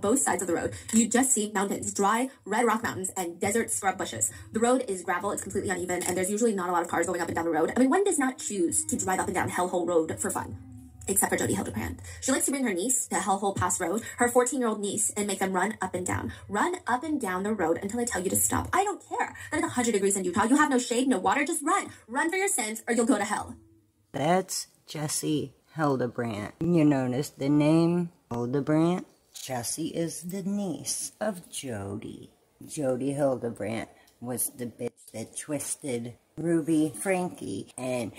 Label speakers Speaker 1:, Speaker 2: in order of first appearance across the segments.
Speaker 1: both sides of the road, you just see mountains, dry, red rock mountains, and desert scrub bushes. The road is gravel, it's completely uneven, and there's usually not a lot of cars going up and down the road. I mean, one does not choose to drive up and down Hellhole Road for fun. Except for Jesse Hildebrandt. She likes to bring her niece to Hellhole Pass Road, her 14-year-old niece, and make them run up and down. Run up and down the road until I tell you to stop. I don't care that it's 100 degrees in Utah. You have no shade, no water, just run. Run for your sins or you'll go to hell.
Speaker 2: That's Jesse Hildebrandt. You notice the name Hildebrandt? Jessie is the niece of Jody. Jody Hildebrandt was the bitch that twisted Ruby Frankie and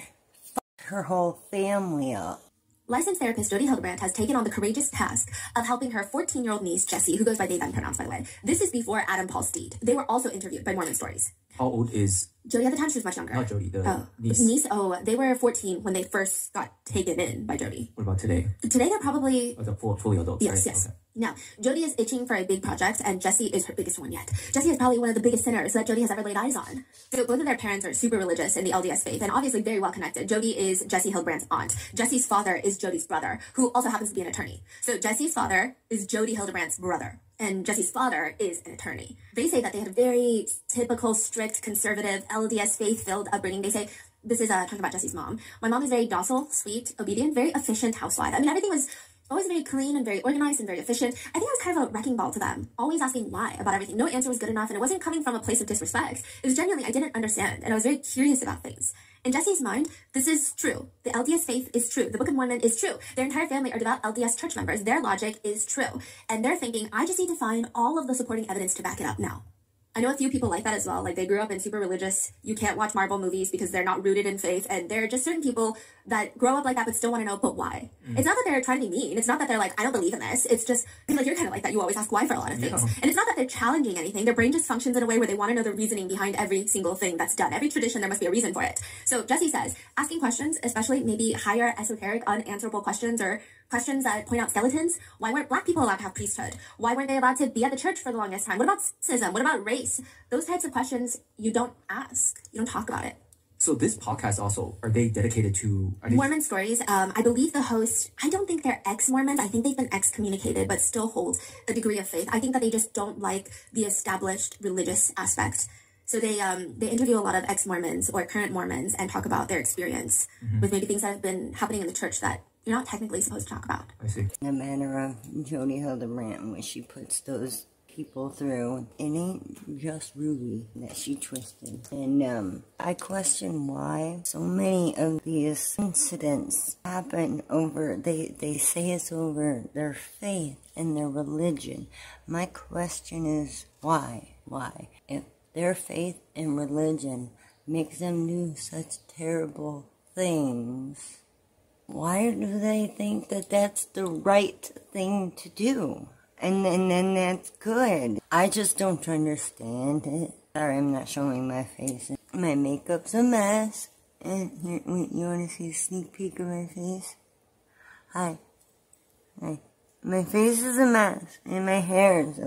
Speaker 2: fucked her whole family up.
Speaker 1: Licensed therapist Jody Hildebrandt has taken on the courageous task of helping her 14-year-old niece, Jessie, who goes by they, them pronouns, by the way. This is before Adam Paul Steed. They were also interviewed by Mormon Stories.
Speaker 3: How old is...
Speaker 1: Jody at the time, she was much younger.
Speaker 3: Not Jody, the niece.
Speaker 1: They were 14 when they first got taken in by Jody.
Speaker 3: What about today?
Speaker 1: Today, they're probably...
Speaker 3: Oh, they're fully adults,
Speaker 1: yes,
Speaker 3: right?
Speaker 1: yes.
Speaker 3: Okay.
Speaker 1: Now, Jody is itching for a big project, and Jessie is her biggest one yet. Jessie is probably one of the biggest sinners that Jody has ever laid eyes on. So both of their parents are super religious in the LDS faith, and obviously very well connected. Jody is Jesse Hildebrandt's aunt. Jesse's father is Jody's brother, who also happens to be an attorney. So Jesse's father is Jody Hildebrandt's brother, and Jesse's father is an attorney. They say that they had a very typical, strict, conservative, LDS faith-filled upbringing. They say, this is talking about Jesse's mom. My mom is very docile, sweet, obedient, very efficient housewife. I mean, everything was always very clean and very organized and very efficient. I think I was kind of a wrecking ball to them, always asking why about everything. No answer was good enough, and it wasn't coming from a place of disrespect. It was genuinely, I didn't understand, and I was very curious about things. In Jesse's mind, this is true. The LDS faith is true. The Book of Mormon is true. Their entire family are devout LDS church members. Their logic is true. And they're thinking, I just need to find all of the supporting evidence to back it up now. I know a few people like that as well. Like, they grew up in super religious. You can't watch Marvel movies because they're not rooted in faith. And there are just certain people that grow up like that but still want to know, but why? It's not that they're trying to be mean. It's not that they're like, I don't believe in this. It's just, like, you're kind of like that. You always ask why for a lot of things. Yeah. And it's not that they're challenging anything. Their brain just functions in a way where they want to know the reasoning behind every single thing that's done. Every tradition, there must be a reason for it. So Jesse says, asking questions, especially maybe higher esoteric, unanswerable questions or questions that point out skeletons. Why weren't black people allowed to have priesthood? Why weren't they allowed to be at the church for the longest time? What about sexism? What about race? Those types of questions you don't ask. You don't talk about it.
Speaker 3: So this podcast also, are they dedicated to...
Speaker 1: Mormon Stories? I believe the host, I don't think they're ex-Mormons. I think they've been excommunicated, but still hold a degree of faith. I think that they just don't like the established religious aspect. So they interview a lot of ex-Mormons or current Mormons and talk about their experience with maybe things that have been happening in the church that you're not technically supposed to talk about.
Speaker 3: I see.
Speaker 2: The manner of Jody Hildebrandt, when she puts those people through, it ain't just Ruby that she twisted. And I question why so many of these incidents happen over, they say it's over their faith and their religion. My question is, why? Why? If their faith and religion makes them do such terrible things, why do they think that that's the right thing to do? And then that's good. I just don't understand it. Sorry, I'm not showing my face. My makeup's a mess. And here, you want to see a sneak peek of my face? Hi. Hi. My face is a mess. And my hair is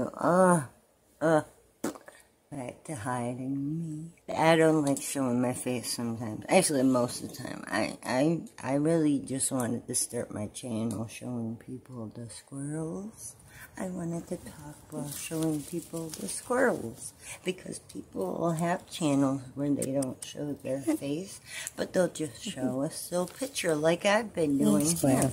Speaker 2: back to hiding me. I don't like showing my face sometimes. Actually, most of the time. I really just wanted to start my channel showing people the squirrels. I wanted to talk while showing people the squirrels. Because people will have channels where they don't show their face, but they'll just show a still picture like I've been doing here.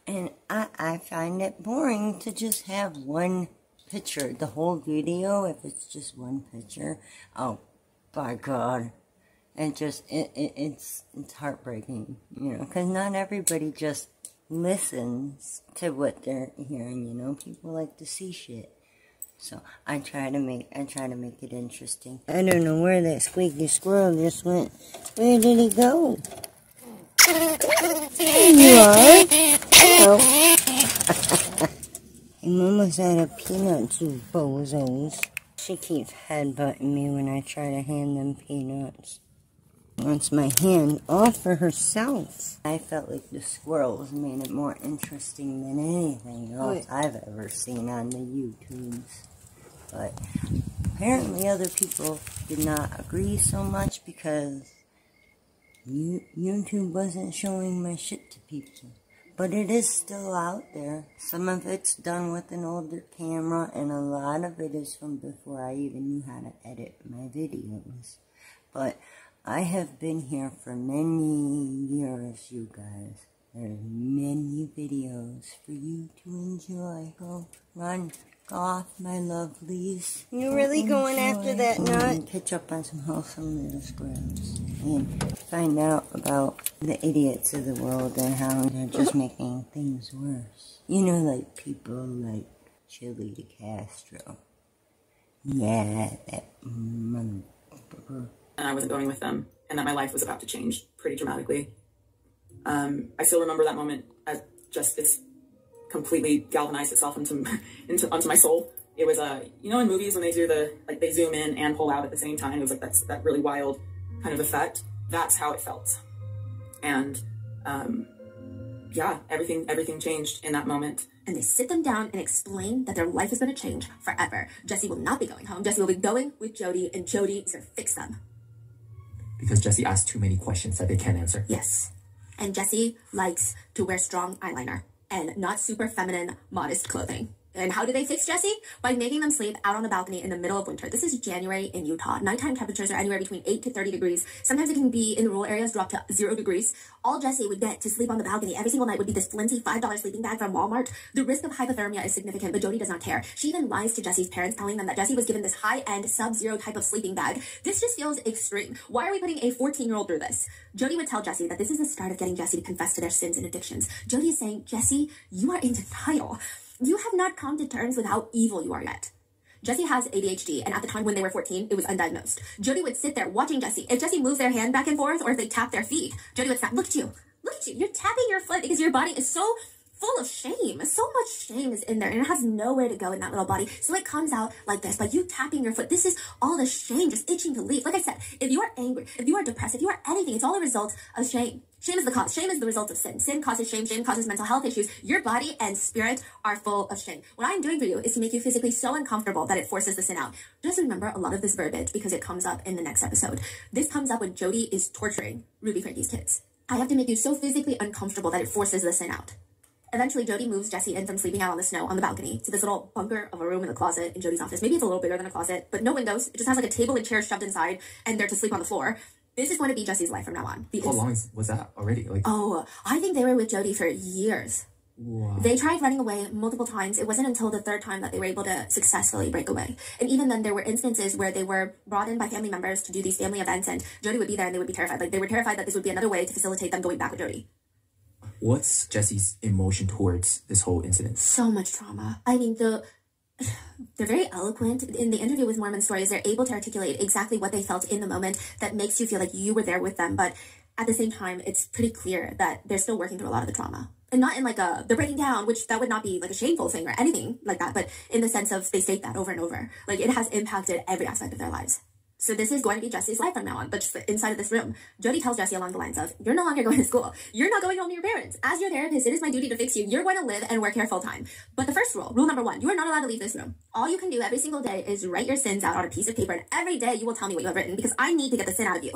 Speaker 2: And I find it boring to just have one picture. The whole video, if it's just one picture, oh, by God. It's heartbreaking, you know, because not everybody just listens to what they're hearing, you know. People like to see shit. So I try to make it interesting. I don't know where that squeaky squirrel just went. Where did he go? There you are. Hello. I'm almost out of peanuts, you bozos. She keeps headbutting me when I try to hand them peanuts. Wants my hand off for herself. I felt like the squirrels made it more interesting than anything else I've ever seen on the YouTubes. But apparently other people did not agree so much because YouTube wasn't showing my shit to people. but it is still out there. Some of it's done with an older camera, and a lot of it is from before I even knew how to edit my videos. But I have been here for many years, you guys. There's many videos for you to enjoy. Go run off, my lovelies. You're really going after that nut? And catch up on some wholesome little squirrels. And find out about the idiots of the world and how they're just making things worse. You know, like people like Chili de Castro. Yeah, that motherfucker.
Speaker 4: And I wasn't going with them, and that my life was about to change pretty dramatically. I still remember that moment as just it's completely galvanized itself onto my soul. It was you know, in movies when they do they zoom in and pull out at the same time, it was like that really wild kind of effect. That's how it felt. And yeah, everything changed in that moment.
Speaker 1: And they sit them down and explain that their life is going to change forever. Jesse will not be going home. Jesse will be going with Jody, and Jody is going to fix them.
Speaker 3: Because Jesse asked too many questions that they can't answer.
Speaker 1: Yes. And Jesse likes to wear strong eyeliner and not super feminine, modest clothing. And how do they fix Jesse? By making them sleep out on the balcony in the middle of winter. This is January in Utah. Nighttime temperatures are anywhere between 8 to 30 degrees. Sometimes it can be, in the rural areas, drop to 0 degrees. All Jesse would get to sleep on the balcony every single night would be this flimsy $5 sleeping bag from Walmart. The risk of hypothermia is significant, but Jody does not care. She even lies to Jesse's parents, telling them that Jesse was given this high-end, sub-zero type of sleeping bag. This just feels extreme. Why are we putting a 14-year-old through this? Jody would tell Jesse that this is the start of getting Jesse to confess to their sins and addictions. Jody is saying, Jesse, you are in denial. You have not come to terms with how evil you are yet. Jesse has ADHD, and at the time when they were 14, it was undiagnosed. Jody would sit there watching Jesse. If Jesse moves their hand back and forth, or if they tap their feet, Jody would snap, look at you. Look at you. You're tapping your foot because your body is so full of shame. So much shame is in there, and it has nowhere to go in that little body. So it comes out like this, by you tapping your foot. This is all the shame just itching to leave. Like I said, if you are angry, if you are depressed, if you are anything, it's all a result of shame. Shame is the cause. Shame is the result of sin. Sin causes shame. Shame causes mental health issues. Your body and spirit are full of shame. What I'm doing for you is to make you physically so uncomfortable that it forces the sin out. Just remember a lot of this verbiage because it comes up in the next episode. This comes up when Jody is torturing Ruby Frankie's kids. I have to make you so physically uncomfortable that it forces the sin out. Eventually, Jody moves Jesse in from sleeping out on the snow on the balcony to this little bunker of a room in the closet in Jody's office. Maybe it's a little bigger than a closet, but no windows. It just has like a table and chairs shoved inside, and they're to sleep on the floor. This is going to be Jesse's life from now on.
Speaker 3: How long was that already?
Speaker 1: Oh, I think they were with Jody for years.
Speaker 3: Wow.
Speaker 1: They tried running away multiple times. It wasn't until the third time that they were able to successfully break away. And even then, there were instances where they were brought in by family members to do these family events, and Jody would be there and they would be terrified. Like, they were terrified that this would be another way to facilitate them going back with Jody.
Speaker 3: What's Jesse's emotion towards this whole incident?
Speaker 1: So much trauma. I mean, they're very eloquent. In the interview with Mormon Stories, they're able to articulate exactly what they felt in the moment that makes you feel like you were there with them. But at the same time, it's pretty clear that they're still working through a lot of the trauma. And not in like they're breaking down, which that would not be like a shameful thing or anything like that, but in the sense of they state that over and over. Like, it has impacted every aspect of their lives. So this is going to be Jesse's life from now on, but just inside of this room. Jody tells Jesse along the lines of, you're no longer going to school. You're not going home to your parents. As your therapist, it is my duty to fix you. You're going to live and work here full time. But the first rule number 1, you are not allowed to leave this room. All you can do every single day is write your sins out on a piece of paper, and every day you will tell me what you have written because I need to get the sin out of you.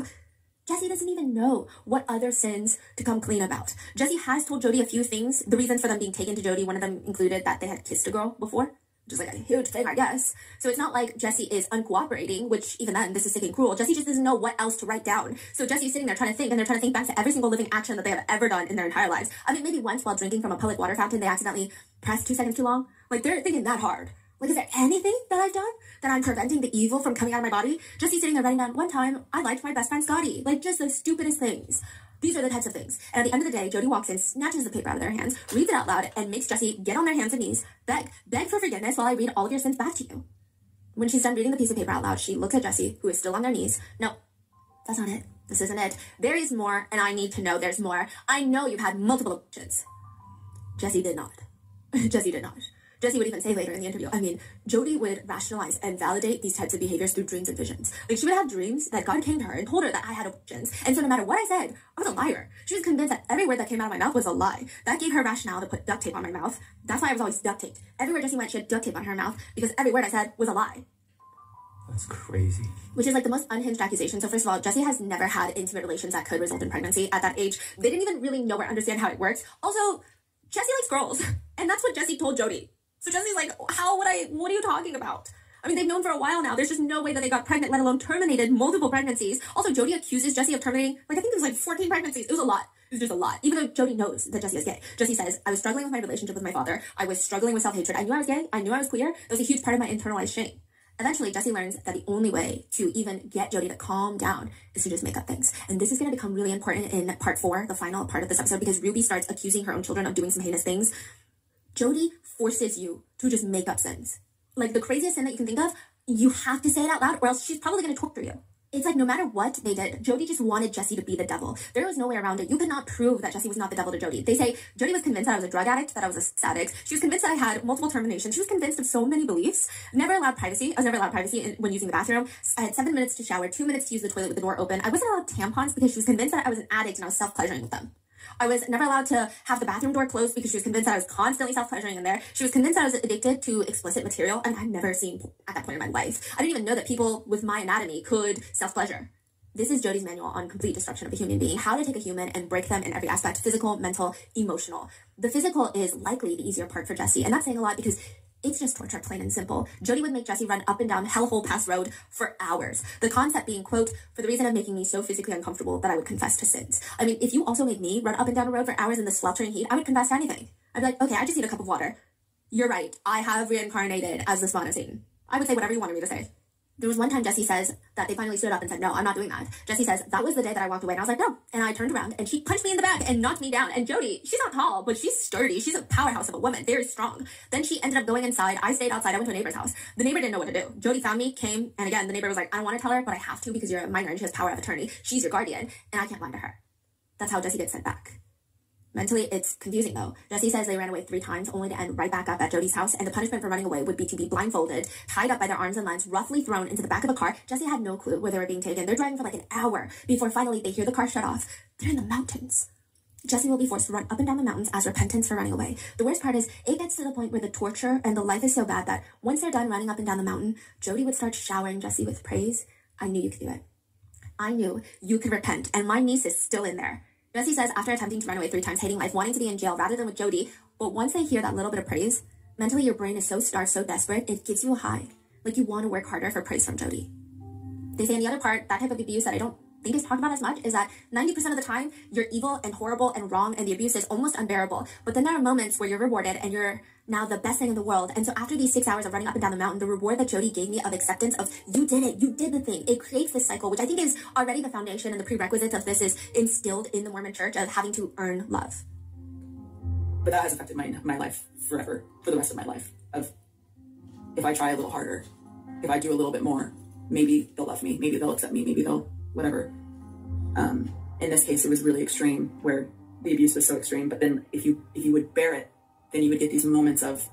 Speaker 1: Jesse doesn't even know what other sins to come clean about. Jesse has told Jody a few things. The reasons for them being taken to Jody, one of them included that they had kissed a girl before. Which is like a huge thing, I guess. So it's not like Jesse is uncooperating, which even then, this is sick and cruel. Jesse just doesn't know what else to write down. So Jesse's sitting there trying to think, and they're trying to think back to every single living action that they have ever done in their entire lives. I mean, maybe once while drinking from a public water fountain, they accidentally pressed 2 seconds too long. Like, they're thinking that hard. Like, is there anything that I've done that I'm preventing the evil from coming out of my body? Jesse's sitting there writing down, one time, I liked my best friend Scotty. Like, just the stupidest things. These are the types of things. And at the end of the day, Jody walks in, snatches the paper out of their hands, reads it out loud, and makes Jesse get on their hands and knees, beg for forgiveness while I read all of your sins back to you. When she's done reading the piece of paper out loud, she looks at Jesse, who is still on their knees. No, that's not it. This isn't it. There is more, and I need to know there's more. I know you've had multiple options. Jesse did not. Jesse did not. Jesse would even say later in the interview, I mean, Jody would rationalize and validate these types of behaviors through dreams and visions. Like, she would have dreams that God came to her and told her that I had options. And so no matter what I said, I was a liar. She was convinced that every word that came out of my mouth was a lie. That gave her rationale to put duct tape on my mouth. That's why I was always duct taped. Everywhere Jesse went, she had duct tape on her mouth because every word I said was a lie.
Speaker 3: That's crazy. Which
Speaker 1: is like the most unhinged accusation. So first of all, Jesse has never had intimate relations that could result in pregnancy at that age. They didn't even really know or understand how it works. Also, Jesse likes girls. And that's what Jesse told Jody. So Jesse's like, what are you talking about? I mean, they've known for a while now. There's just no way that they got pregnant, let alone terminated multiple pregnancies. Also, Jody accuses Jesse of terminating, like, I think it was like 14 pregnancies. It was a lot. It was just a lot. Even though Jody knows that Jesse is gay. Jesse says, I was struggling with my relationship with my father. I was struggling with self-hatred. I knew I was gay. I knew I was queer. That was a huge part of my internalized shame. Eventually, Jesse learns that the only way to even get Jody to calm down is to just make up things. And this is going to become really important in part 4, the final part of this episode, because Ruby starts accusing her own children of doing some heinous things. Jody forces you to just make up sins. Like, the craziest sin that you can think of, you have to say it out loud, or else she's probably going to torture you. It's like no matter what they did, Jody just wanted Jesse to be the devil. There was no way around it. You could not prove that Jesse was not the devil to Jody. They say Jody was convinced that I was a drug addict, that I was a sex addict. She was convinced that I had multiple terminations. She was convinced of so many beliefs. Never allowed privacy. I was never allowed privacy when using the bathroom. I had 7 minutes to shower, 2 minutes to use the toilet with the door open. I wasn't allowed tampons because she was convinced that I was an addict and I was self-pleasuring with them. I was never allowed to have the bathroom door closed because she was convinced that I was constantly self-pleasuring in there. She was convinced that I was addicted to explicit material, and I'd never seen at that point in my life. I didn't even know that people with my anatomy could self-pleasure. This is Jody's manual on complete destruction of a human being, how to take a human and break them in every aspect, physical, mental, emotional. The physical is likely the easier part for Jesse, and that's saying a lot because it's just torture, plain and simple. Jody would make Jesse run up and down Hellhole Pass Road for hours. The concept being, quote, for the reason of making me so physically uncomfortable that I would confess to sins. I mean, if you also made me run up and down a road for hours in the sweltering heat, I would confess to anything. I'd be like, okay, I just need a cup of water. You're right. I have reincarnated as the spawn of Satan. I would say whatever you wanted me to say. There was one time Jesse says that they finally stood up and said, no, I'm not doing that. Jesse says, that was the day that I walked away. And I was like, no. And I turned around and she punched me in the back and knocked me down. And Jody, she's not tall, but she's sturdy. She's a powerhouse of a woman, very strong. Then she ended up going inside. I stayed outside. I went to a neighbor's house. The neighbor didn't know what to do. Jody found me, came, and again, the neighbor was like, I don't want to tell her, but I have to because you're a minor and she has power of attorney. She's your guardian and I can't lie to her. That's how Jesse gets sent back. Mentally, it's confusing though. Jesse says they ran away 3 times only to end right back up at Jody's house, and the punishment for running away would be to be blindfolded, tied up by their arms and legs, roughly thrown into the back of a car. Jesse had no clue where they were being taken. They're driving for like an hour before finally they hear the car shut off. They're in the mountains. Jesse will be forced to run up and down the mountains as repentance for running away. The worst part is it gets to the point where the torture and the life is so bad that once they're done running up and down the mountain, Jody would start showering Jesse with praise. I knew you could do it. I knew you could repent, and my niece is still in there. Jesse says after attempting to run away 3 times, hating life, wanting to be in jail rather than with Jody, but once they hear that little bit of praise, mentally your brain is so starved, so desperate, it gives you a high. Like you want to work harder for praise from Jody. They say in the other part, that type of abuse that I don't think is talked about as much is that 90% of the time, you're evil and horrible and wrong and the abuse is almost unbearable. But then there are moments where you're rewarded and you're now the best thing in the world. And so after these 6 hours of running up and down the mountain, the reward that Jody gave me of acceptance of you did it, you did the thing, it creates this cycle, which I think is already the foundation and the prerequisites of this is instilled in the Mormon church of having to earn love.
Speaker 4: But that has affected my life forever, for the rest of my life. Of if I try a little harder, if I do a little bit more, maybe they'll love me, maybe they'll accept me, maybe they'll whatever. In this case, it was really extreme, where the abuse was so extreme. But then if you would bear it, then you would get these moments of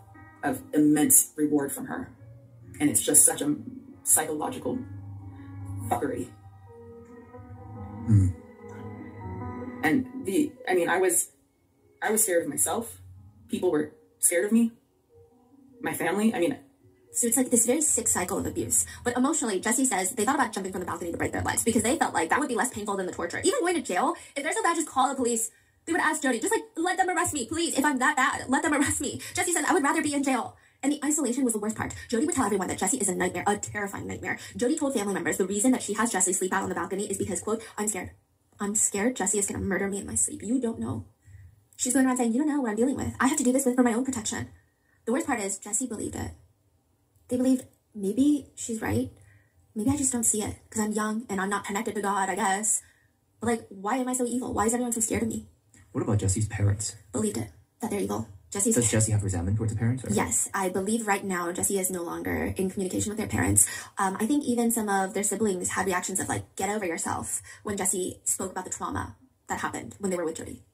Speaker 4: immense reward from her. And it's just such a psychological fuckery.
Speaker 3: Mm.
Speaker 4: And I was scared of myself. People were scared of me. My family,
Speaker 1: So it's like this very sick cycle of abuse. But emotionally, Jesse says they thought about jumping from the balcony to break their legs because they felt like that would be less painful than the torture. Even going to jail, if they're so bad, just call the police. They would ask Jody, just like, let them arrest me, please. If I'm that bad, let them arrest me. Jesse says, I would rather be in jail. And the isolation was the worst part. Jody would tell everyone that Jesse is a nightmare, a terrifying nightmare. Jody told family members the reason that she has Jesse sleep out on the balcony is because, quote, I'm scared. I'm scared Jesse is going to murder me in my sleep. You don't know. She's going around saying, you don't know what I'm dealing with. I have to do this for my own protection. The worst part is Jesse believed it. They believed maybe she's right. Maybe I just don't see it because I'm young and I'm not connected to God, I guess. But like, why am I so evil? Why is everyone so scared of me?
Speaker 3: What about Jesse's parents?
Speaker 1: Believed it, that they're evil.
Speaker 3: Does Jesse have resentment towards the parents? Or?
Speaker 1: Yes, I believe right now Jesse is no longer in communication with their parents. I think even some of their siblings had reactions of like, get over yourself when Jesse spoke about the trauma that happened when they were with Jody.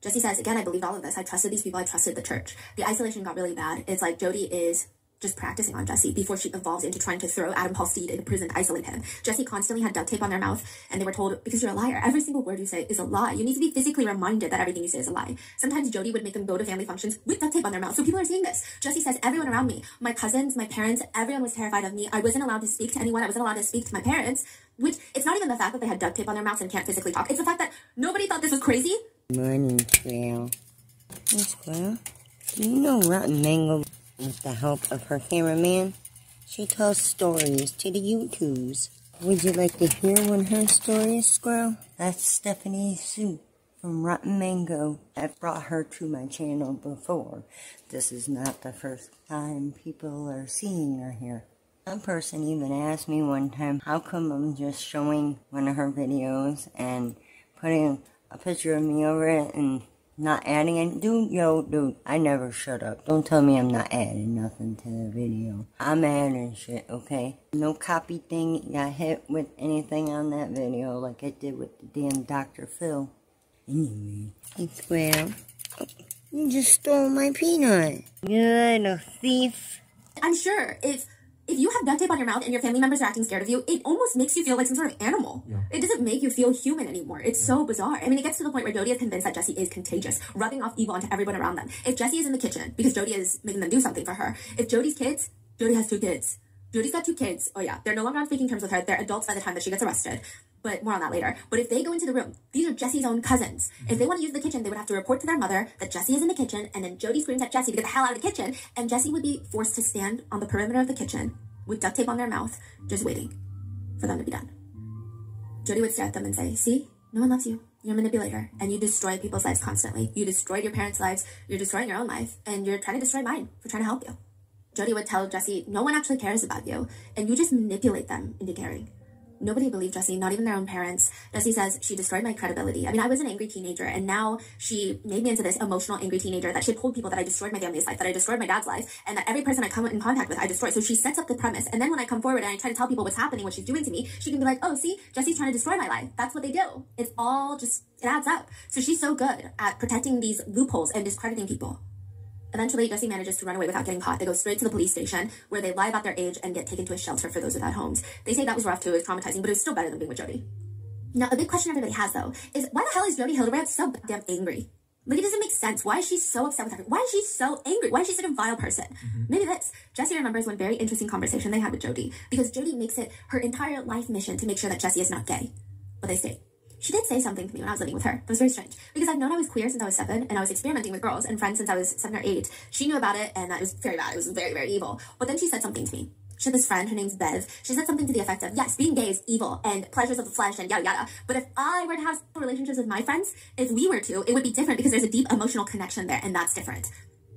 Speaker 1: Jesse says, again, I believed all of this. I trusted these people. I trusted the church. The isolation got really bad. It's like Jody is just practicing on Jesse before she evolves into trying to throw Adam Paul Steed into prison to isolate him. Jesse constantly had duct tape on their mouth, and they were told, because you're a liar, every single word you say is a lie. You need to be physically reminded that everything you say is a lie. Sometimes Jody would make them go to family functions with duct tape on their mouth, so people are seeing this. Jesse says, everyone around me, my cousins, my parents, everyone was terrified of me. I wasn't allowed to speak to anyone. I wasn't allowed to speak to my parents, which it's not even the fact that they had duct tape on their mouths and can't physically talk. It's the fact that nobody thought this was crazy.
Speaker 2: Morning, Trail. Yes, well, do you know Rotten Mango, with the help of her cameraman, she tells stories to the YouTubes. Would you like to hear one of her stories, Squirrel? That's Stephanie Sue from Rotten Mango. I've brought her to my channel before. This is not the first time people are seeing her here. One person even asked me one time, how come I'm just showing one of her videos and putting a picture of me over it and not adding it? Dude, I never shut up. Don't tell me I'm not adding nothing to the video. I'm adding shit, okay? No copy thing got hit with anything on that video like I did with the damn Dr. Phil. Anyway, it's well. You just stole my peanut. You little thief.
Speaker 1: I'm sure if you have duct tape on your mouth and your family members are acting scared of you, it almost makes you feel like some sort of animal. Yeah. It doesn't make you feel human anymore. It's so bizarre. I mean, it gets to the point where Jody is convinced that Jesse is contagious, rubbing off evil onto everyone around them. If Jesse is in the kitchen, because Jody is making them do something for her, if Jody's kids, Jody has 2 kids. Jody's got 2 kids. Oh yeah, they're no longer on speaking terms with her. They're adults by the time that she gets arrested. But more on that later. But if they go into the room, these are Jesse's own cousins. If they want to use the kitchen, they would have to report to their mother that Jesse is in the kitchen, and then Jody screams at Jesse to get the hell out of the kitchen, and Jesse would be forced to stand on the perimeter of the kitchen with duct tape on their mouth, just waiting for them to be done. Jody would stare at them and say, see, no one loves you. You're a manipulator, and you destroy people's lives constantly. You destroyed your parents' lives, you're destroying your own life, and you're trying to destroy mine for trying to help you. Jody would tell Jesse, no one actually cares about you, and you just manipulate them into caring. Nobody believed Jesse, not even their own parents. Jesse says, she destroyed my credibility. I mean, I was an angry teenager, and now she made me into this emotional, angry teenager that she had told people that I destroyed my family's life, that I destroyed my dad's life, and that every person I come in contact with, I destroy. So she sets up the premise, and then when I come forward and I try to tell people what's happening, what she's doing to me, she can be like, oh, see, Jesse's trying to destroy my life. That's what they do. It's all just, it adds up. So she's so good at protecting these loopholes and discrediting people. Eventually, Jesse manages to run away without getting caught. They go straight to the police station, where they lie about their age and get taken to a shelter for those without homes. They say that was rough too, it was traumatizing, but it was still better than being with Jody. Now, a big question everybody has, though, is why the hell is Jody Hildebrandt so goddamn angry? Like, it doesn't make sense. Why is she so upset with everything? Why is she so angry? Why is she such a vile person? Maybe this. Jesse remembers one very interesting conversation they had with Jody, because Jody makes it her entire life mission to make sure that Jesse is not gay. But they say, she did say something to me when I was living with her. It was very strange, because I've known I was queer since I was 7, and I was experimenting with girls and friends since I was 7 or 8. She knew about it, and that was very bad. It was very, very evil. But then she said something to me. She had this friend, her name's Bev. She said something to the effect of, yes, being gay is evil and pleasures of the flesh and yada yada. But if I were to have relationships with my friends, if we were to, it would be different because there's a deep emotional connection there, and that's different.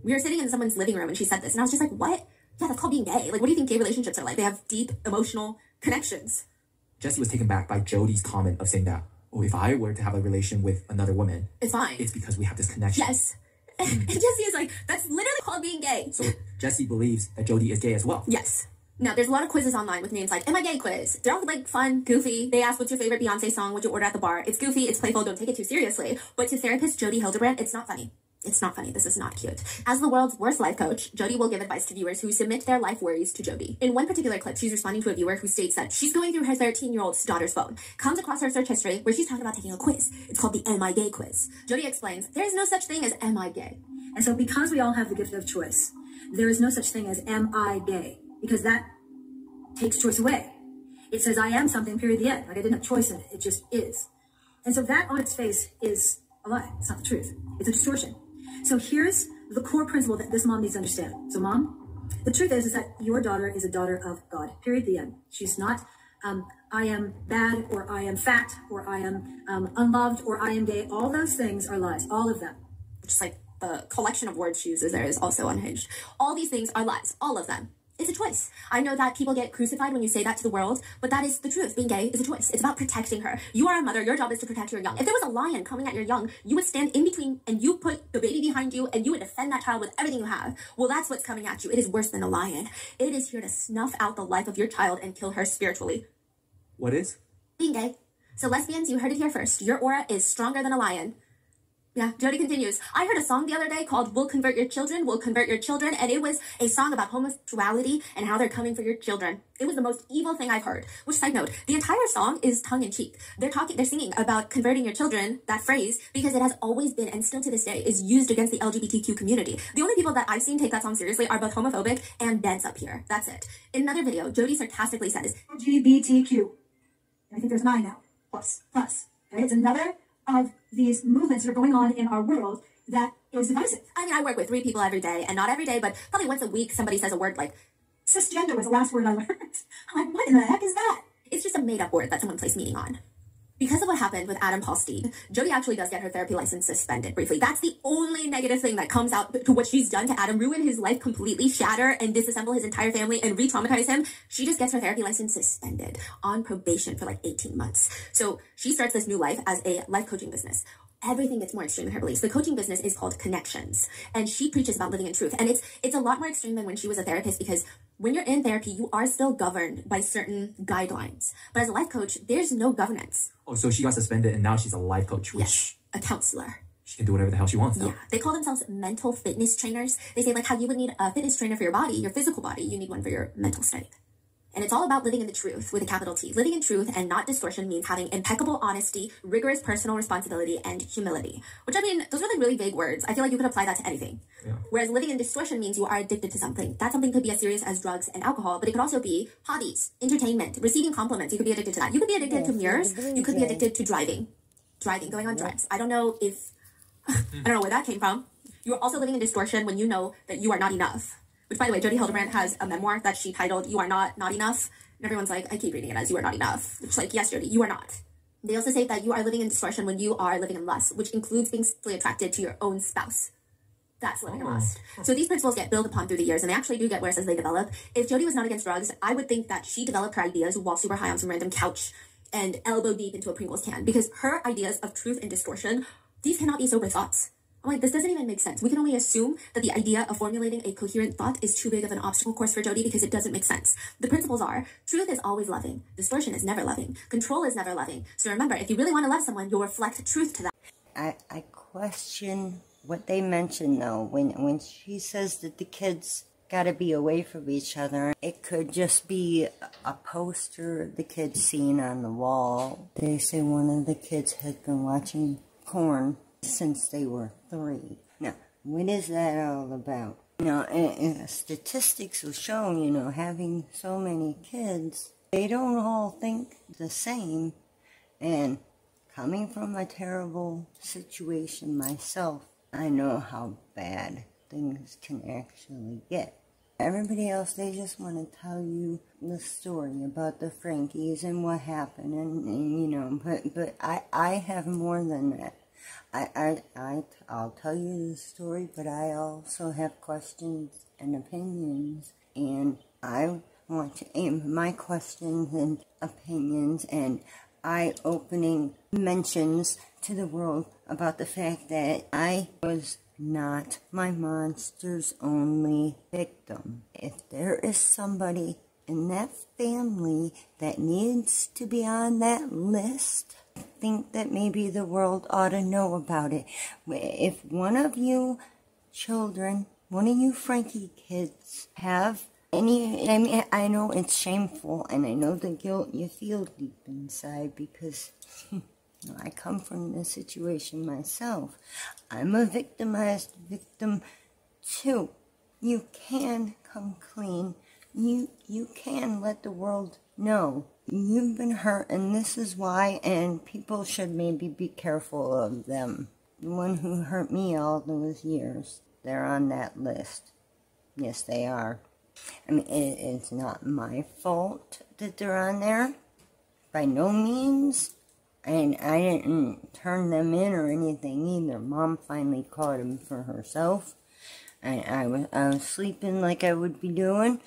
Speaker 1: We were sitting in someone's living room, and she said this, and I was just like, what? Yeah, that's called being gay. Like, what do you think gay relationships are like? They have deep emotional connections.
Speaker 3: Jesse was taken back by Jody's comment of saying that, oh, if I were to have a relation with another woman,
Speaker 1: it's fine.
Speaker 3: It's because we have this connection.
Speaker 1: Yes. And Jesse is like, that's literally called being gay.
Speaker 3: So Jesse believes that Jody is gay as well.
Speaker 1: Yes. Now, there's a lot of quizzes online with names like, am I gay quiz? They're all like fun, goofy. They ask, what's your favorite Beyonce song? What'd you order at the bar? It's goofy, it's playful, don't take it too seriously. But to therapist Jody Hildebrandt, it's not funny. It's not funny. This is not cute. As the world's worst life coach, Jody will give advice to viewers who submit their life worries to Jody. In one particular clip, she's responding to a viewer who states that she's going through her 13-year-old daughter's phone, comes across her search history where she's talking about taking a quiz. It's called the Am I Gay quiz. Jody explains, there is no such thing as Am I Gay?
Speaker 5: And so because we all have the gift of choice, there is no such thing as Am I Gay? Because that takes choice away. It says I am something, period, the end. Like I didn't have choice in it. It just is. And so that on its face is a lie. It's not the truth. It's a distortion. So here's the core principle that this mom needs to understand. So mom, the truth is that your daughter is a daughter of God, period, the end. She's not, I am bad, or I am fat, or I am unloved, or I am gay. All those things are lies, all of them.
Speaker 1: Just like the collection of words she uses there is also unhinged. All these things are lies, all of them. It's a choice. I know that people get crucified when you say that to the world, but that is the truth. Being gay is a choice. It's about protecting her. You are a mother. Your job is to protect your young. If there was a lion coming at your young, you would stand in between and you put the baby behind you and you would defend that child with everything you have. Well, that's what's coming at you. It is worse than a lion. It is here to snuff out the life of your child and kill her spiritually.
Speaker 3: What is?
Speaker 1: Being gay. So lesbians, you heard it here first. Your aura is stronger than a lion. Yeah, Jody continues. I heard a song the other day called We'll Convert Your Children, We'll Convert Your Children, and it was a song about homosexuality and how they're coming for your children. It was the most evil thing I've heard. Which, side note, the entire song is tongue-in-cheek. They're singing about converting your children, that phrase, because it has always been, and still to this day, is used against the LGBTQ community. The only people that I've seen take that song seriously are both homophobic and dense up here. That's it. In another video, Jody sarcastically says,
Speaker 5: LGBTQ. I think there's 9 now. Plus. Okay? It's another of these movements that are going on in our world that is divisive.
Speaker 1: I mean, I work with 3 people every day, and not every day, but probably once a week somebody says a word like,
Speaker 5: Cisgender was the last word I learned. I'm like, what in the heck is that?
Speaker 1: it's just a made-up word that someone placed meaning on. Because of what happened with Adam Paul Steed, Jody actually does get her therapy license suspended briefly. That's the only negative thing that comes out to what she's done to Adam, ruin his life completely, shatter and disassemble his entire family and re-traumatize him. She just gets her therapy license suspended on probation for like 18 months. So she starts this new life as a life coaching business. Everything gets more extreme in her beliefs. The coaching business is called Connections, and she preaches about living in truth. And it's a lot more extreme than when she was a therapist, because when you're in therapy, you are still governed by certain guidelines. But as a life coach, there's no governance.
Speaker 3: Oh, so she got suspended and now she's a life coach, which
Speaker 1: Yes, a counselor.
Speaker 3: she can do whatever the hell she wants now.
Speaker 1: Yeah, they call themselves mental fitness trainers. They say, like, how you would need a fitness trainer for your body, your physical body, you need one for your mental state. And it's all about living in the truth with a capital T. Living in truth and not distortion means having impeccable honesty, rigorous personal responsibility, and humility. Which, I mean, those are like really vague words. I feel like you could apply that to anything. Yeah. Whereas living in distortion means you are addicted to something. That something could be as serious as drugs and alcohol, but it could also be hobbies, entertainment, receiving compliments. You could be addicted to that. You could be addicted to mirrors. You could be addicted to driving, going on drugs. I don't know if, I don't know where that came from. You are also living in distortion when you know that you are not enough. Which, by the way, Jesse Hildebrandt has a memoir that she titled, You Are Not Enough. And everyone's like, I keep reading it as You Are Not Enough. It's like, yes, Jody, you are not. They also say that you are living in distortion when you are living in lust, which includes being sexually attracted to your own spouse. That's living in lust. So these principles get built upon through the years, and they actually do get worse as they develop. If Jody was not against drugs, I would think that she developed her ideas while super high on some random couch and elbow deep into a Pringles can, because her ideas of truth and distortion, these cannot be sober thoughts. I'm like, this doesn't even make sense. We can only assume that the idea of formulating a coherent thought is too big of an obstacle course for Jody because it doesn't make sense. The principles are, truth is always loving. Distortion is never loving. Control is never loving. So remember, if you really want to love someone, you'll reflect truth to them.
Speaker 2: I question what they mention, though, when she says that the kids gotta be away from each other. It could just be a poster the kids seen on the wall. They say one of the kids had been watching porn since they were 3. Now, what is that all about? You know, and statistics will show, you know, having so many kids, they don't all think the same. And coming from a terrible situation myself, I know how bad things can actually get. Everybody else, they just want to tell you the story about the Frankies and what happened, and you know, but I have more than that. I'll tell you the story, but I also have questions and opinions, and I want to aim my questions and opinions and eye-opening mentions to the world about the fact that I was not my monster's only victim. If there is somebody in that family that needs to be on that list, I think that maybe the world ought to know about it. If one of you children, one of you Frankie kids have any, I mean, I know it's shameful, and I know the guilt you feel deep inside because I come from this situation myself. I'm a victimized victim too. You can come clean. You can let the world know you've been hurt, and this is why, and people should maybe be careful of them. The one who hurt me all those years, they're on that list. Yes, they are. I mean, it's not my fault that they're on there. By no means. And I didn't turn them in or anything either. Mom finally caught him for herself. And I was sleeping like I would be doing.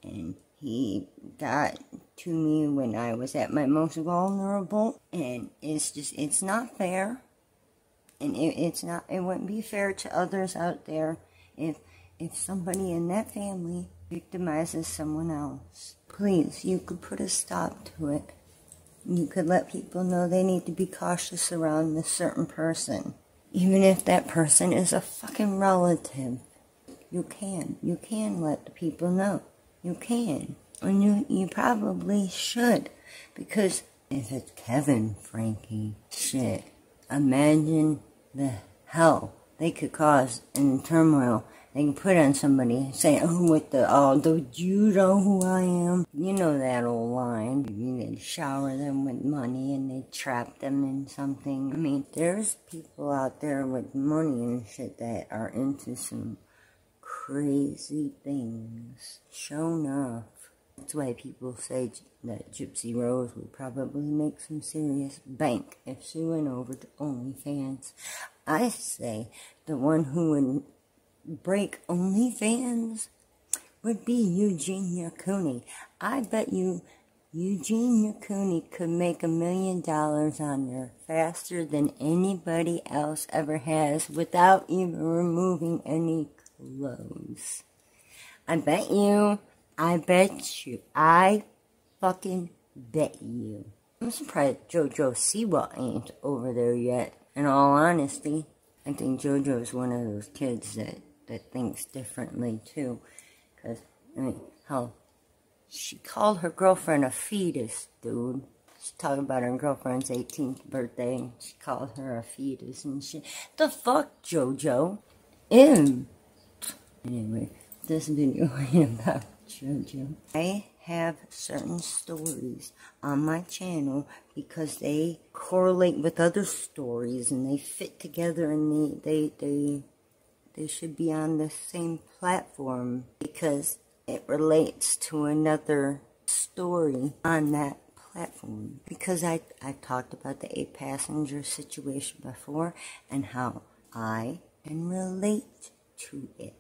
Speaker 2: And he got to me when I was at my most vulnerable. And it's not fair. And it wouldn't be fair to others out there if somebody in that family victimizes someone else. Please, you could put a stop to it. You could let people know they need to be cautious around this certain person. Even if that person is a fucking relative. You can let the people know. You can. And you probably should. Because if it's Kevin Frankie, shit, imagine the hell they could cause in turmoil they can put on somebody saying, oh, do you know who I am? You know that old line. They shower them with money and they trap them in something. I mean, there's people out there with money and shit that are into some crazy things. Sure enough. That's why people say that Gypsy Rose would probably make some serious bank if she went over to OnlyFans. I say the one who would break OnlyFans would be Eugenia Cooney. I bet you Eugenia Cooney could make $1 million on there faster than anybody else ever has without even removing any clothes. I bet you. I fucking bet you. I'm surprised JoJo Siwa ain't over there yet. In all honesty, I think JoJo's one of those kids that thinks differently too. Because, I mean, hell, she called her girlfriend a fetus, dude. She's talking about her girlfriend's 18th birthday, and she called her a fetus and shit. The fuck, JoJo? Ew. Anyway, this video ain't about JoJo. I have certain stories on my channel because they correlate with other stories and they fit together and they should be on the same platform because it relates to another story on that platform. Because I talked about the 8-passenger situation before and how I can relate to it.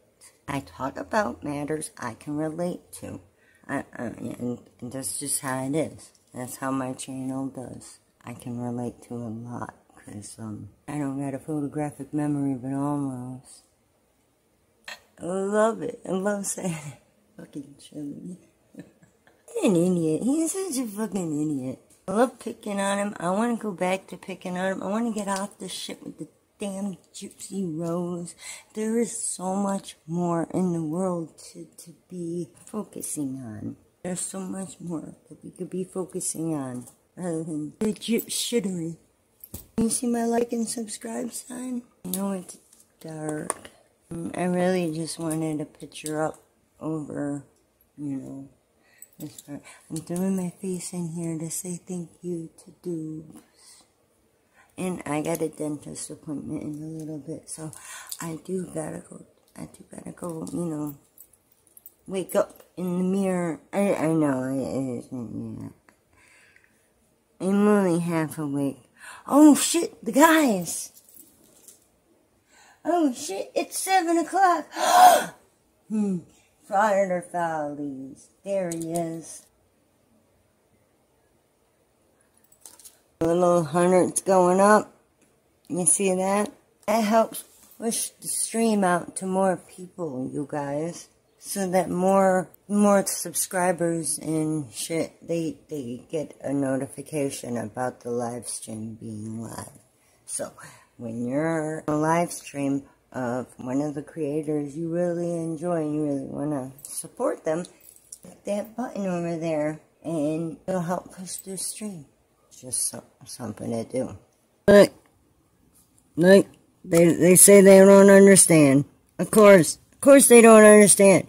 Speaker 2: I talk about matters I can relate to. And that's just how it is. That's how my channel does. I can relate to a lot. Because I don't got a photographic memory, but almost. I love it. I love saying it. Fucking Chili. He's an idiot. He's such a fucking idiot. I love picking on him. I want to go back to picking on him. I want to get off this shit with the damn Gypsy Rose. There is so much more in the world to be focusing on. There's so much more that we could be focusing on rather than the gyp shittery. You see my like and subscribe sign? I know it's dark. I really just wanted a picture up over, you know, this part. I'm throwing my face in here to say thank you to Dubes. And I got a dentist appointment in a little bit, so I do gotta go, you know, wake up in the mirror. I know, yeah. I'm only half awake. Oh shit, the guys! Oh shit, it's 7 o'clock! Friar Follies, there he is. Little hundreds going up. You see that? That helps push the stream out to more people, you guys. So that more subscribers and shit, they get a notification about the live stream being live. So when you're on a live stream of one of the creators you really enjoy and you really want to support them, click that button over there and it'll help push the stream. Just something to do. Look, they say they don't understand. Of course they don't understand.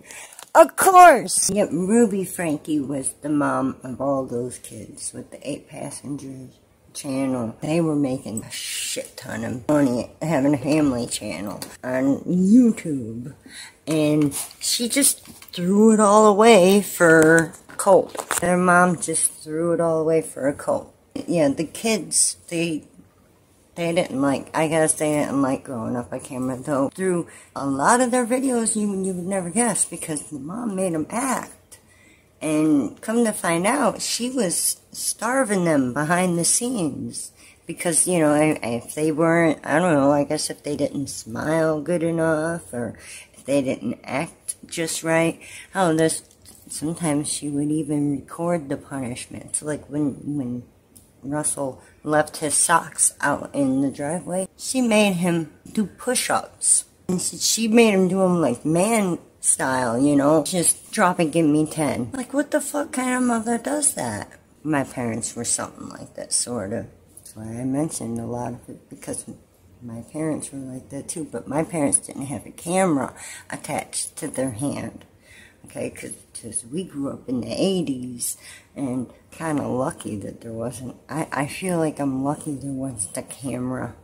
Speaker 2: Of course! Yep, Ruby Frankie was the mom of all those kids with the 8-passenger channel. They were making a shit ton of money having a family channel on YouTube. And she just threw it all away for a cult. Their mom just threw it all away for a cult. Yeah, the kids, they didn't like, I guess they didn't like growing up on camera, though. Through a lot of their videos, you would never guess, because the mom made them act. And come to find out, she was starving them behind the scenes. Because, you know, if they weren't, I don't know, I guess if they didn't smile good enough, or if they didn't act just right, sometimes she would even record the punishments. Like when Russell left his socks out in the driveway, she made him do push-ups. And she made him do them like man style, you know, just drop and give me 10. Like, what the fuck kind of mother does that? My parents were something like that, sort of. That's why I mentioned a lot of it, because My parents were like that too, but my parents didn't have a camera attached to their hand. Okay, because we grew up in the 80s, and kind of lucky that there wasn't, I feel like I'm lucky there wasn't a camera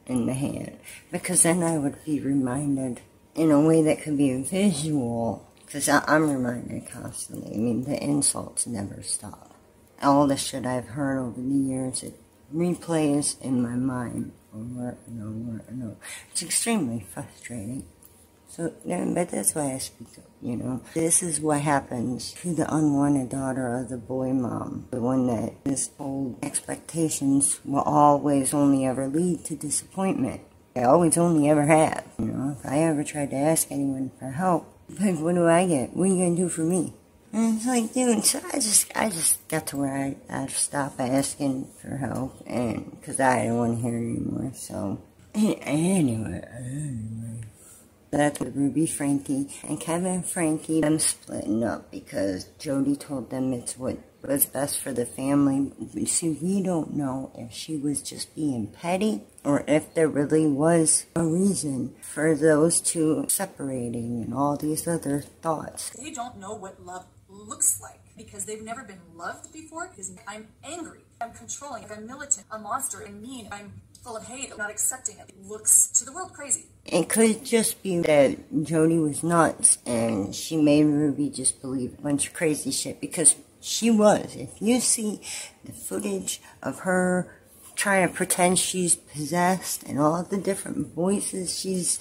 Speaker 2: in the hand, because then I would be reminded in a way that could be visual, because I'm reminded constantly. I mean, the insults never stop. All the shit I've heard over the years, it replays in my mind over and over and over. It's extremely frustrating. So, but that's why I speak up, you know. This is what happens to the unwanted daughter of the boy mom. The one that his old expectations will always only ever lead to disappointment. They always only ever have. You know, if I ever tried to ask anyone for help, like, what do I get? What are you going to do for me? And it's like, dude, so I just got to where I stopped asking for help, and because I didn't want to hear it anymore, so. Anyway. That's with Ruby, Frankie, and Kevin and Frankie. I'm splitting up because Jody told them it's what was best for the family. You see, we don't know if she was just being petty or if there really was a reason for those two separating and all these other thoughts.
Speaker 5: They don't know what love looks like because they've never been loved before. Because I'm angry, I'm controlling, I'm militant, a monster, I'm mean, I'm full of hate, I'm not accepting it. It looks to the world crazy.
Speaker 2: It could just be that Jody was nuts and she made Ruby just believe a bunch of crazy shit, because she was. If you see the footage of her trying to pretend she's possessed and all the different voices she's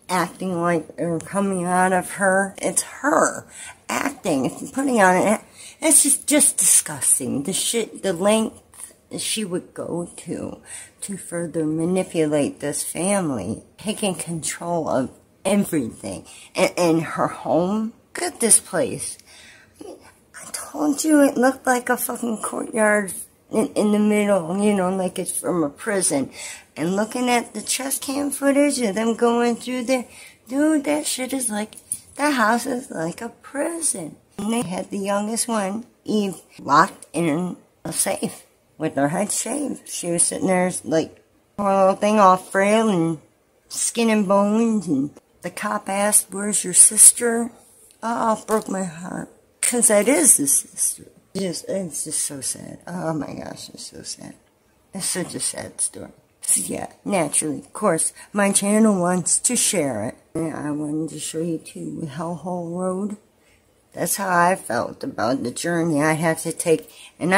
Speaker 2: acting like are coming out of her, it's her acting. If you're putting on it, it's just disgusting. The shit, the length she would go to further manipulate this family, taking control of everything. And her home, look at this place. I told you it looked like a fucking courtyard in the middle, you know, like it's from a prison. And looking at the chest cam footage of them going through there, dude, that shit is like, that house is like a prison. And they had the youngest one, Eve, locked in a safe with her head shaved. She was sitting there like, her little thing all frail and skin and bones, and the cop asked, "Where's your sister?" Oh, it broke my heart. Because that is the sister. It's just so sad. Oh my gosh, it's so sad. It's such a sad story. So yeah, naturally, of course, my channel wants to share it. And I wanted to show you too with Hellhole Road. That's how I felt about the journey I'd have to take. And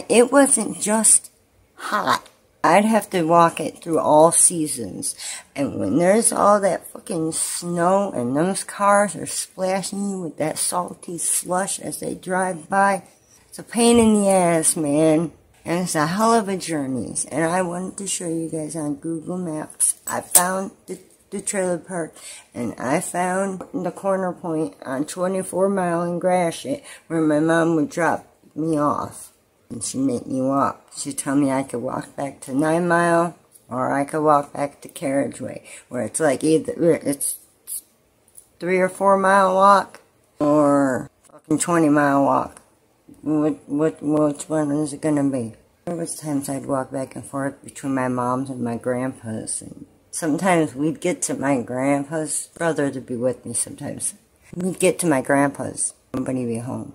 Speaker 2: it wasn't just hot. I'd have to walk it through all seasons. And when there's all that fucking snow and those cars are splashing you with that salty slush as they drive by, it's a pain in the ass, man. And it's a hell of a journey. And I wanted to show you guys on Google Maps. I found the trailer park, and I found the corner point on 24 Mile in Gratiot where my mom would drop me off. And she'd make me walk. She'd tell me I could walk back to 9 Mile, or I could walk back to Carriageway, where it's like either it's 3 or 4 mile walk, or fucking 20 mile walk. Which one is it gonna be? There was times I'd walk back and forth between my mom's and my grandpa's, and sometimes we'd get to my grandpa's brother to be with me sometimes. We'd get to my grandpa's, nobody be home.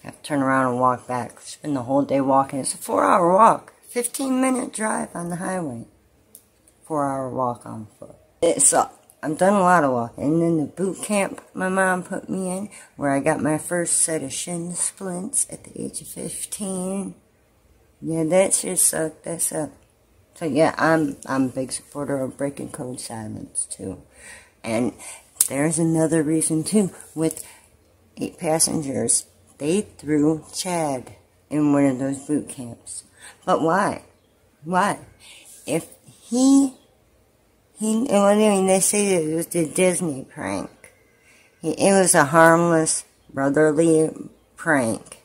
Speaker 2: Have to turn around and walk back. Spend the whole day walking. It's a 4-hour walk. 15-minute drive on the highway. 4-hour walk on foot. So, I've done a lot of walking. And then the boot camp my mom put me in, where I got my first set of shin splints at the age of 15. Yeah, that shit sucked. That sucked. So yeah, I'm a big supporter of breaking code silence too. And there's another reason too. With 8 passengers, they threw Chad in one of those boot camps. But why? Why? If well, I mean, they say it was the Disney prank. It was a harmless, brotherly prank.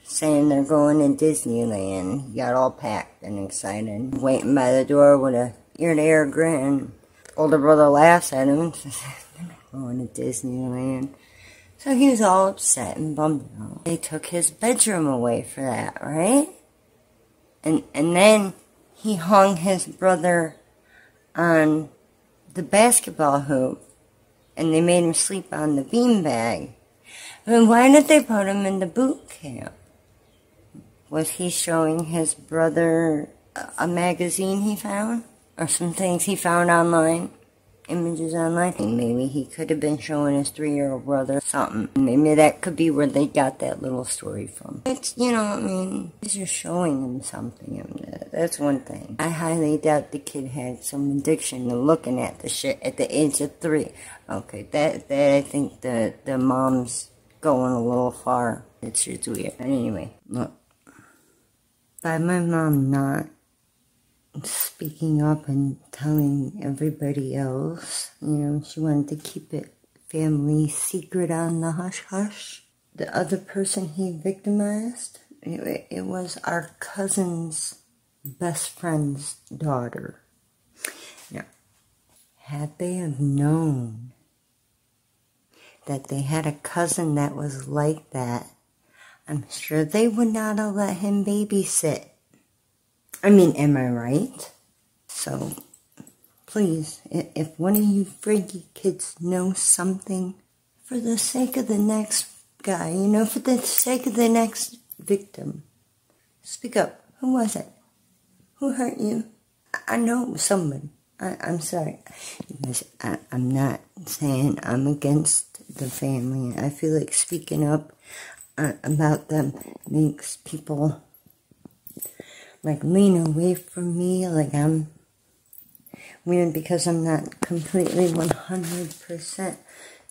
Speaker 2: Saying they're going to Disneyland. He got all packed and excited. Waiting by the door with a ear-to-ear grin. Older brother laughs at him. They're not going to Disneyland. So he was all upset and bummed out. They took his bedroom away for that, right? And then he hung his brother on the basketball hoop and they made him sleep on the beanbag, then why did they put him in the boot camp? Was he showing his brother a magazine he found? Or some things he found online? Images online? Maybe he could have been showing his 3-year-old brother something. Maybe that could be where they got that little story from. It's, you know, I mean, he's just showing him something. I mean, that's one thing. I highly doubt the kid had some addiction to looking at the shit at the age of 3. Okay, that I think the mom's going a little far. It's just weird. But anyway, look. By my mom not speaking up and telling everybody else, you know, she wanted to keep it family secret on the hush-hush. The other person he victimized, it was our cousin's best friend's daughter. Now, had they have known that they had a cousin that was like that, I'm sure they would not have let him babysit. I mean, am I right? So, please, if one of you freaky kids knows something, for the sake of the next guy, you know, for the sake of the next victim, speak up. Who was it? Who hurt you? I know it was somebody. I'm sorry. Because I'm not saying I'm against the family. I feel like speaking up about them makes people like lean away from me, like I'm weird because I'm not completely 100%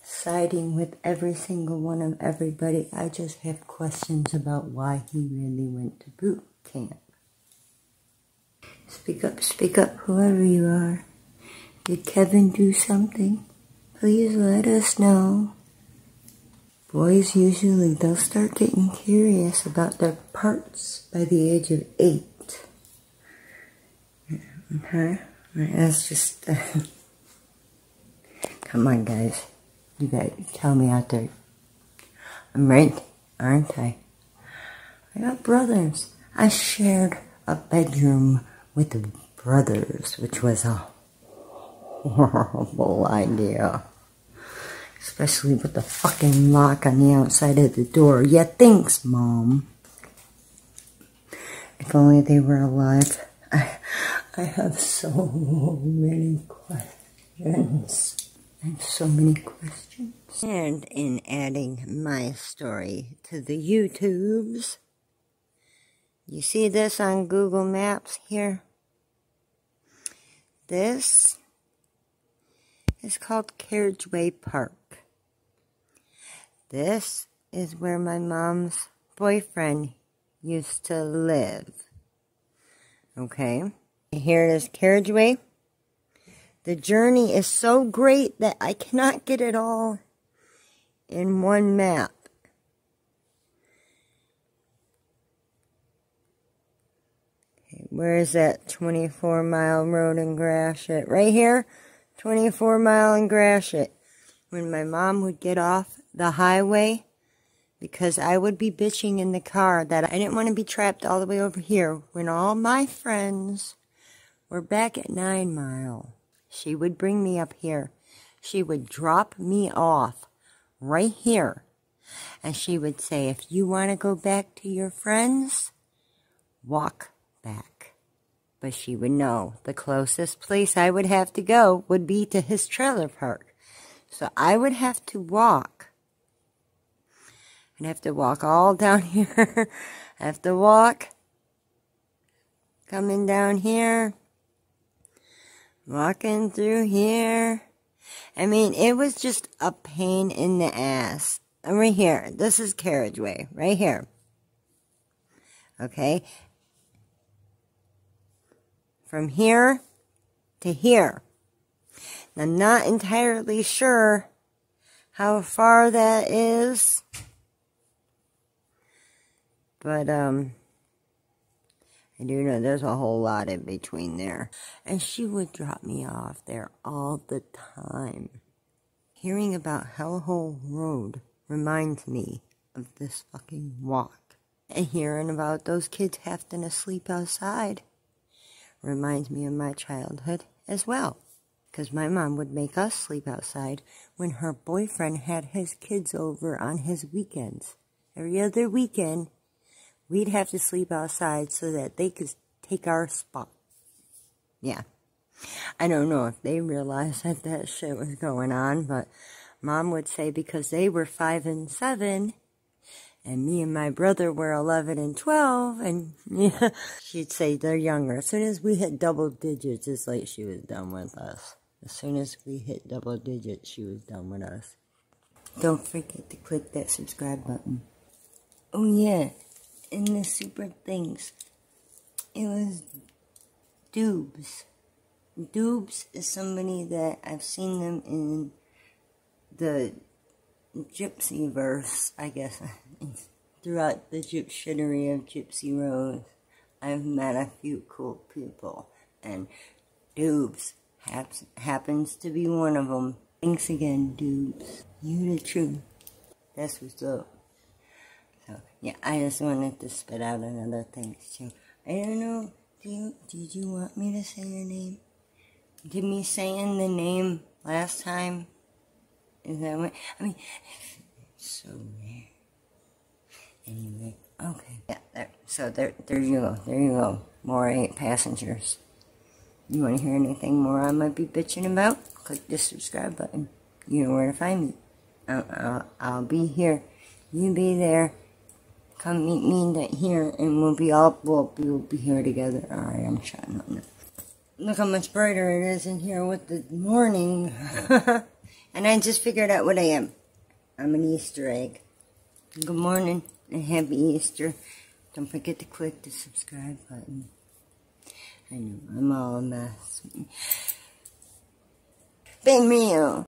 Speaker 2: siding with every single one of everybody. I just have questions about why he really went to boot camp. Speak up, whoever you are. Did Kevin do something? Please let us know. Boys usually, they'll start getting curious about their parts by the age of 8. Okay? That's just... Come on, guys. You guys, tell me out there. I'm right, aren't I? I got brothers. I shared a bedroom with the brothers, which was a horrible idea. Especially with the fucking lock on the outside of the door. Yeah, thanks, Mom. If only they were alive. I have so many questions. I have so many questions. And in adding my story to the YouTubes, you see this on Google Maps here? This is called Carriageway Park. This is where my mom's boyfriend used to live. Okay? Here it is, Carriageway. The journey is so great that I cannot get it all in one map. Okay, where is that 24-mile road in Gratiot? Right here, 24-mile in Gratiot. When my mom would get off the highway, because I would be bitching in the car that I didn't want to be trapped all the way over here when all my friends were back at 9 Mile. She would bring me up here. She would drop me off right here. And she would say, if you want to go back to your friends, walk back. But she would know the closest place I would have to go would be to his trailer park. So I would have to walk. I'd have to walk all down here. I have to walk. Coming down here. Walking through here. I mean, it was just a pain in the ass. Right here. This is Carriageway. Right here. Okay. From here to here. I'm not entirely sure how far that is. But, I do know there's a whole lot in between there. And she would drop me off there all the time. Hearing about Hellhole Road reminds me of this fucking walk. And hearing about those kids having to sleep outside reminds me of my childhood as well. Because my mom would make us sleep outside when her boyfriend had his kids over on his weekends. Every other weekend, we'd have to sleep outside so that they could take our spot. Yeah. I don't know if they realized that that shit was going on, but Mom would say because they were 5 and 7, and me and my brother were 11 and 12, and yeah, she'd say they're younger. As soon as we hit double digits, it's like she was done with us. As soon as we hit double digits, she was done with us. Don't forget to click that subscribe button. Oh yeah, and the super things. It was Dubes. Dubes is somebody that I've seen them in the Gypsy verse, I guess. Throughout the gypsitery of Gypsy Rose, I've met a few cool people, and Dubes happens to be one of them. Thanks again, Dubes. You the truth. That's what's up. So, yeah, I just wanted to spit out another thanks too. I don't know, did you want me to say your name? Did me saying the name last time? Is that what? I mean, it's so rare. Anyway, okay. Yeah, there you go. There you go. More 8 passengers. You want to hear anything more I might be bitching about? Click the subscribe button. You know where to find me. I'll be here. You be there. Come meet me here, and we'll be here together. Alright, I'm shutting up now. Look how much brighter it is in here with the morning. And I just figured out what I am. I'm an Easter egg. Good morning and happy Easter. Don't forget to click the subscribe button. I know, I'm all a mess. Be real.